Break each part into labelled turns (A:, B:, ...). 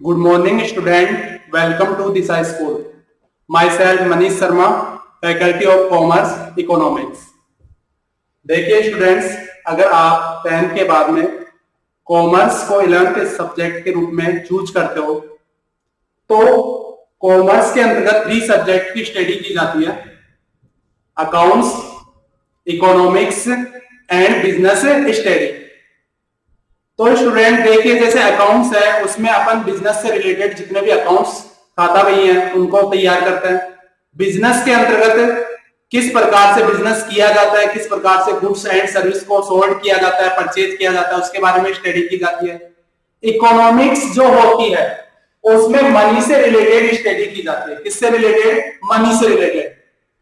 A: Good morning, student. Welcome to Disai School. Myself Manish Sharma, Faculty of Commerce, Economics. देखिए students, अगर आप 10th के बाद में कॉमर्स को 11th के सब्जेक्ट के रूप में चूज करते हो, तो कॉमर्स के अंतर्गत 3 सब्जेक्ट की स्टडी की जाती है: accounts, economics and business study. तो स्टूडेंट देखिए, जैसे अकाउंट्स है उसमें अपन बिजनेस से रिलेटेड जितने भी अकाउंट्स खाता बही हैं उनको तैयार करते हैं। बिजनेस के अंतर्गत किस प्रकार से बिजनेस किया जाता है, किस प्रकार से गुड्स एंड सर्विस को सोल्ड किया जाता है, परचेज किया जाता है, उसके बारे में स्टडी की जाती है। इकोनॉमिक्स जो होती है उसमें मनी से रिलेटेड स्टडी की जाती है। किससे रिलेटेड? मनी से रिलेटेड,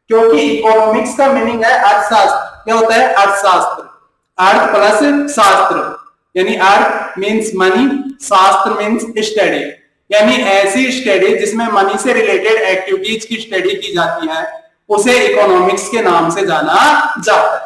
A: क्योंकि इकोनॉमिक्स का मीनिंग है अर्थशास्त्र। क्या होता है? अर्थशास्त्र। अर्थ प्लस शास्त्र, यानी अर्थ मीन्स मनी, शास्त्र मीन्स स्टडी, यानी ऐसी स्टडी जिसमें मनी से रिलेटेड एक्टिविटीज की स्टडी की जाती है उसे इकोनॉमिक्स के नाम से जाना जाता है।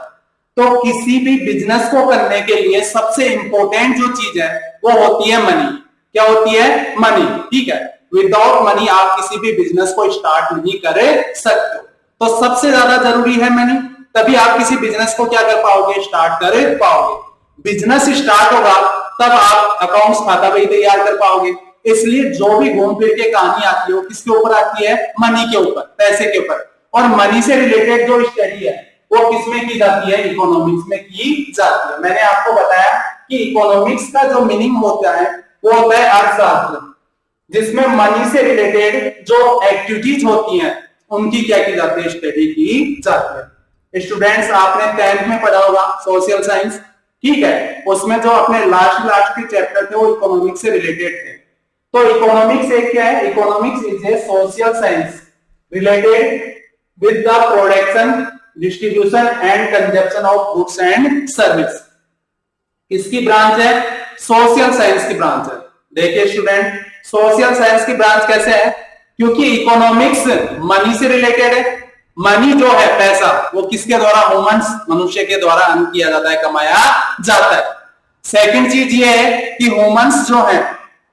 A: तो किसी भी बिजनेस को करने के लिए सबसे इंपॉर्टेंट जो चीज है वो होती है मनी। क्या होती है? मनी। ठीक है, विदाउट मनी आप किसी भी बिजनेस को स्टार्ट नहीं कर सकते हो। तो सबसे ज्यादा जरूरी है मनी, तभी आप किसी बिजनेस को क्या कर पाओगे? स्टार्ट कर पाओगे। बिजनेस स्टार्ट होगा तब आप अकाउंट्स खाता बही तैयार कर पाओगे। इसलिए जो भी घूम फिर के कहानी आती है वो किसके ऊपर आती है? मनी के ऊपर, पैसे के ऊपर। और मनी से रिलेटेड जो स्टडी है वो किसमें की जाती है? इकोनॉमिक्स में की जाती है। मैंने आपको बताया कि इकोनॉमिक्स का जो मीनिंग होता है वो होता है अर्थशास्त्र, जिसमें मनी से रिलेटेड जो एक्टिविटीज होती हैं उनकी क्या की जाती है? स्टडी की जाती है। स्टूडेंट्स, आपने 10th में पढ़ा होगा सोशल साइंस, ठीक है, उसमें जो अपने लास्ट के चैप्टर थे वो इकोनॉमिक्स से रिलेटेड थे। तो इकोनॉमिक्स एक क्या है? Economics is a social science related with the production, distribution and consumption of goods and service. इसकी ब्रांच है सोशल साइंस की ब्रांच है। देखिए स्टूडेंट, सोशल साइंस की ब्रांच कैसे है? क्योंकि इकोनॉमिक्स मनी से रिलेटेड है। मनी जो है पैसा, वो किसके द्वारा? ह्यूमंस, मनुष्य के द्वारा अर्न किया जाता है, कमाया जाता है। सेकंड चीज ये है कि ह्यूमंस जो है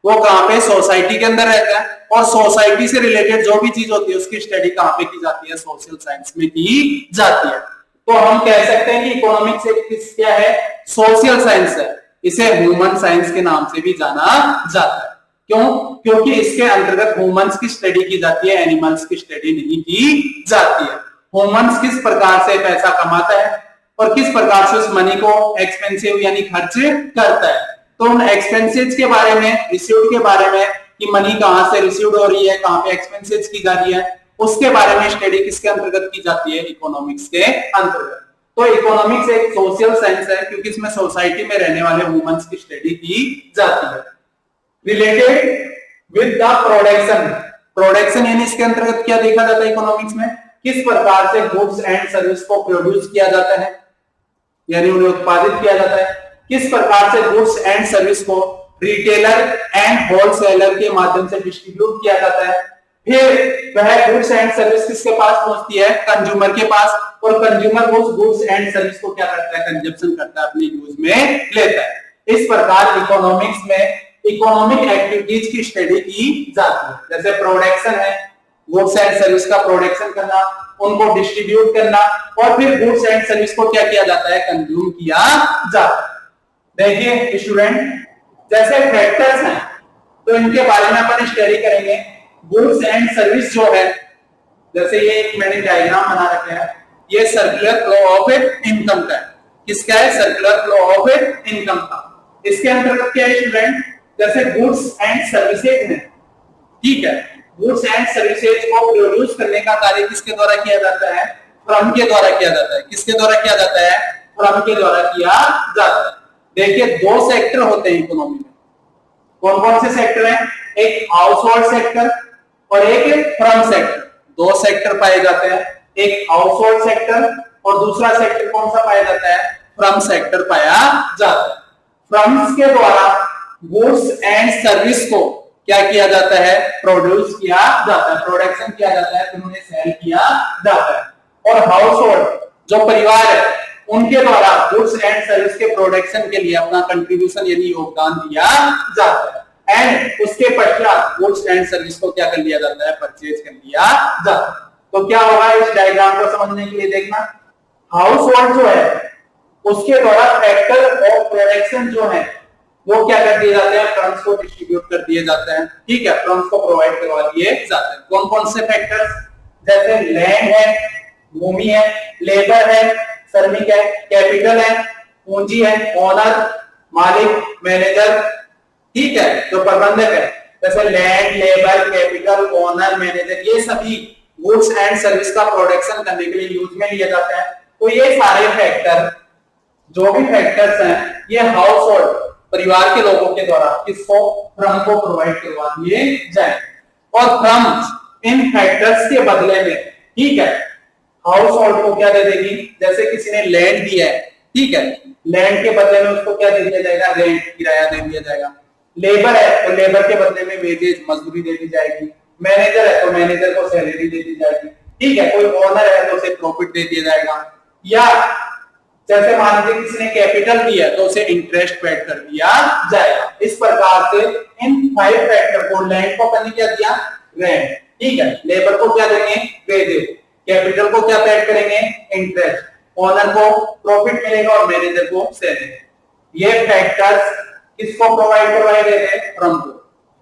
A: वो कहां पे? सोसाइटी के अंदर रहता है, और सोसाइटी से रिलेटेड जो भी चीज होती है उसकी स्टडी कहां पे की जाती है? सोशल साइंस में की जाती है। तो हम कह सकते हैं कि इकोनॉमिक्स एक क्या है? सोशल साइंस है। इसे ह्यूमन साइंस के नाम से भी जाना जाता है। क्यों? क्योंकि इसके अंतर्गत ह्यूमंस की स्टडी की जाती है, एनिमल्स की स्टडी नहीं की जाती है। ह्यूमंस किस प्रकार से पैसा कमाता है और किस प्रकार से उस मनी को एक्सपेंसिव यानी खर्च करता है, तो उन एक्सपेंसेस के बारे में, रिसीव्ड के बारे में, कि मनी कहां से रिसीव्ड हो रही है, कहां पे एक्सपेंसेस की जा रही है, उसके बारे में स्टडी किसके अंतर्गत की जाती है? इकोनॉमिक्स के अंतर्गत। तो इकोनॉमिक्स एक सोशल साइंस है क्योंकि इसमें सोसाइटी में रहने वाले ह्यूमंस की स्टडी की जाती है। Related with the production, production यानी इसके अंतर्गत क्या देखा जाता है इकोनॉमिक्स में? किस प्रकार से गुड्स एंड सर्विस को प्रोड्यूस किया जाता है, यानी उन्हें उत्पादित किया जाता है। किस प्रकार से गुड्स एंड सर्विस को रिटेलर एंड होलसेलर के माध्यम से डिस्ट्रीब्यूट किया जाता है। फिर वह गुड्स एंड सर्विस किसके पास पहुंचती है? कंज्यूमर के पास, और कंज्यूमर उस गुड्स एंड सर्विस को क्या करता है? कंजप्शन करता है, अपने यूज में लेता है। इस प्रकार इकोनॉमिक्स में इकोनॉमिक एक्टिविटीज की स्टडी की जाती है। जैसे प्रोडक्शन है, गुड्स एंड सर्विस का प्रोडक्शन करना, उनको डिस्ट्रीब्यूट करना, और फिर गुड्स एंड सर्विस को क्या किया जाता है? कंज्यूम किया जाता है। देखिए स्टूडेंट, जैसे फैक्टर्स हैं तो इनके बारे में अपन स्टडी करेंगे। गुड्स एंड सर्विस जो है, जैसे ये एक मैंने डायग्राम बना रखा है, ये सर्कुलर फ्लो ऑफ इनकम का है। किसका है? सर्कुलर फ्लो ऑफ इनकम का। इसके अंतर्गत क्या है स्टूडेंट? जैसे गुड्स एंड सर्विसेज है, ठीक है, गुड्स एंड सर्विसेज को प्रोड्यूस करने का कार्य किसके द्वारा किया जाता है? फर्म के द्वारा किया जाता है। किसके द्वारा किया जाता है? फर्म के द्वारा किया जाता है। देखिए, 2 सेक्टर होते हैं इकोनॉमी में। कौन कौन से सेक्टर हैं? एक हाउस होल्ड सेक्टर और एक फर्म सेक्टर। 2 सेक्टर पाए जाते हैं, एक हाउस होल्ड सेक्टर और दूसरा सेक्टर कौन सा पाया जाता है? फर्म सेक्टर पाया जाता है। फर्म्स के द्वारा गुड्स एंड सर्विस को क्या किया जाता है? प्रोड्यूस किया जाता है, प्रोडक्शन किया जाता है, फिर उन्हें सेल किया जाता है। और हाउस होल्ड जो परिवार है उनके द्वारा गुड्स एंड सर्विस के प्रोडक्शन के लिए अपना कंट्रीब्यूशन यानी योगदान दिया जाता है। एंड उसके पश्चात गुड्स एंड सर्विस को क्या कर लिया जाता है, परचेज कर लिया जाता है। तो क्या होगा, इस डायग्राम को समझने के लिए देखना, हाउस होल्ड जो है उसके द्वारा फैक्टर ऑफ प्रोडक्शन जो है वो क्या कर दिए जाते हैं, फर्म्स को डिस्ट्रीब्यूट कर दिए जाते हैं। ठीक है, फर्म्स को प्रोवाइड करवा दिए जाते हैं। कौन कौन से फैक्टर्स, जैसे लैंड है, भूमि है, लेबर है, श्रमिक है, कैपिटल है, पूंजी है, ओनर, मालिक, मैनेजर। ठीक है, जो प्रबंधक है, जैसे land, labour, capital, owner, manager, ये सभी गुड्स एंड सर्विस का प्रोडक्शन करने के लिए यूज में लिए जाते हैं। तो ये सारे फैक्टर, जो भी फैक्टर्स हैं, ये हाउस होल्ड परिवार के लोगों के द्वारा किसको, फर्म को प्रोवाइड करवा दिए जाए। और फर्म इन फैक्टर्स के बदले में, ठीक है, हाउस होल्ड को क्या दे देगी, जैसे किसी ने लैंड दिया है, ठीक है, लैंड के बदले में उसको क्या दे दिया जाएगा, रेंट, किराया दे दिया जाएगा। लेबर है तो लेबर के बदले में वेजेज, मजदूरी दे दी जाएगी। मैनेजर है तो मैनेजर को सैलरी दे दी जाएगी। ठीक है, कोई ओनर है तो उसे प्रॉफिट दे दिया जाएगा। या जैसे मान लीजिए किसी ने कैपिटल दिया है तो उसे इंटरेस्ट पेड कर दिया जाएगा। इस प्रकार से इन 5 फैक्टर को, लैंड को करने क्या दिया, रेंट, ठीक है, लेबर को क्या देंगे, वेजेज, कैपिटल को क्या पेड करेंगे, इंटरेस्ट, ओनर को प्रॉफिट मिलेगा और मैनेजर को सैलरी। ये फैक्टर्स किसको प्रोवाइड करवाए गए थे, फर्म को।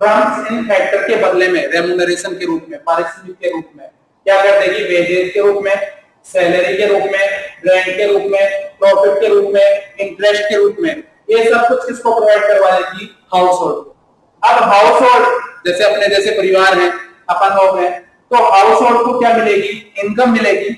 A: फर्म्स इन फैक्टर के बदले में रेम्युनरेशन के रूप में, पारिश्रमिक के रूप में क्या कर देगी, वेजेज के रूप में, सैलरी के रूप में, रेंट के रूप में, प्रॉफिट के रूप में, इंटरेस्ट के रूप में, ये सब कुछ किसको प्रोवाइड करवा देगी, हाउस होल्ड को। अब हाउस होल्ड जैसे अपने जैसे परिवार है, अपन लोग हैं, तो हाउस होल्ड को क्या मिलेगी, इनकम मिलेगी,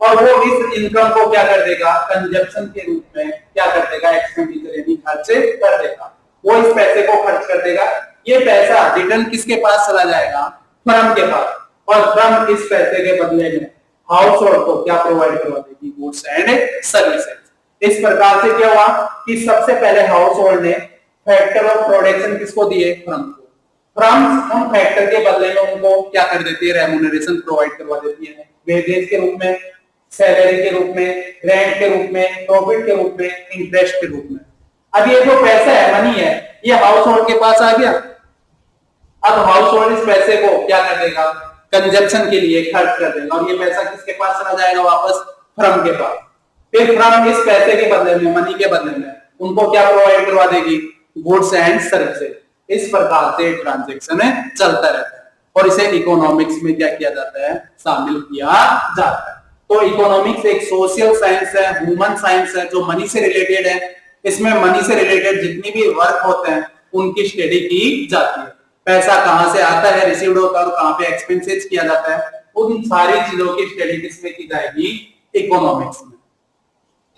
A: और वो इस इनकम को क्या कर देगा, कंजप्शन के रूप में क्या कर देगा, एक्सपेंडिचर यानी खर्च कर देगा। वो इस पैसे को खर्च कर देगा। ये पैसा रिटर्न किसके पास चला जाएगा, फर्म के पास, और फर्म इस पैसे के बदले में हाउस होल्ड को क्या प्रोवाइड करवा देगी, गुड्स एंड सर्विसेज। इस प्रकार से क्या हुआ कि सबसे पहले हाउस होल्ड ने फैक्टर ऑफ प्रोडक्शन किसको दिए, फर्म को। फर्म्स उन फैक्टर के बदले में उनको क्या कर देती है, रेम्युनरेशन प्रोवाइड करवा देती है, वेजेज के रूप में, सैलरी के रूप में, रेंट के रूप में, प्रॉफिट के रूप में, इंटरेस्ट के रूप में। अब ये जो पैसा है, मनी है, ये हाउस होल्ड के पास आ गया। अब हाउस होल्ड इस पैसे को क्या कर देगा, कंजप्शन के लिए खर्च कर देगा, और ये पैसा किसके पास चला जाएगा, वापस फर्म के पास। फिर फर्म इस पैसे के बदले में, मनी के बदले में उनको क्या प्रोवाइड करवा देगी, गुड्स एंड सर्विसेज। इस प्रकार से ट्रांजैक्शन चलता रहता है, और इसे इकोनॉमिक्स में क्या किया जाता है, शामिल किया जाता है। तो इकोनॉमिक्स एक सोशल साइंस है, ह्यूमन साइंस है, जो मनी से रिलेटेड है। इसमें मनी से रिलेटेड जितनी भी वर्क होते हैं उनकी स्टडी की जाती है। पैसा कहां से आता है, रिसीव्ड होता है, और कहां पे एक्सपेंसेस किया जाता है, उन सारी चीजों की स्टडी किसमें की जाएगी, इकोनॉमिक्स में।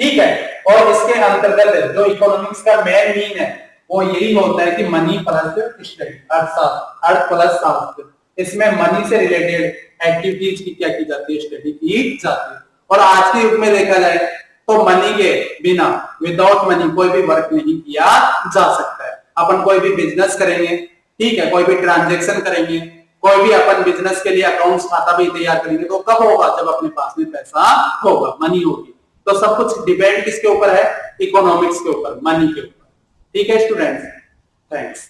A: ठीक है, और इसके अंतर्गत जो इकोनॉमिक्स का मेन मीन है वो यही होता है कि मनी प्लस स्टडी, अर्थ प्लस शास्त्र। इसमें मनी से रिलेटेड एक्टिविटीज की क्या की जाती है, स्टडी की जाती है। और आज के युग में देखा जाए तो मनी के बिना, विदाउट मनी कोई भी वर्क नहीं किया जा सकता है। अपन कोई भी बिजनेस करेंगे, ठीक है, कोई भी ट्रांजैक्शन करेंगे, कोई भी अपन बिजनेस के लिए अकाउंट्स खाता भी तैयार करेंगे, तो कब होगा, जब अपने पास में पैसा होगा, मनी होगी। तो सब कुछ डिपेंड किसके ऊपर है, इकोनॉमिक्स के ऊपर, मनी के ऊपर। ठीक है स्टूडेंट्स, थैंक्स।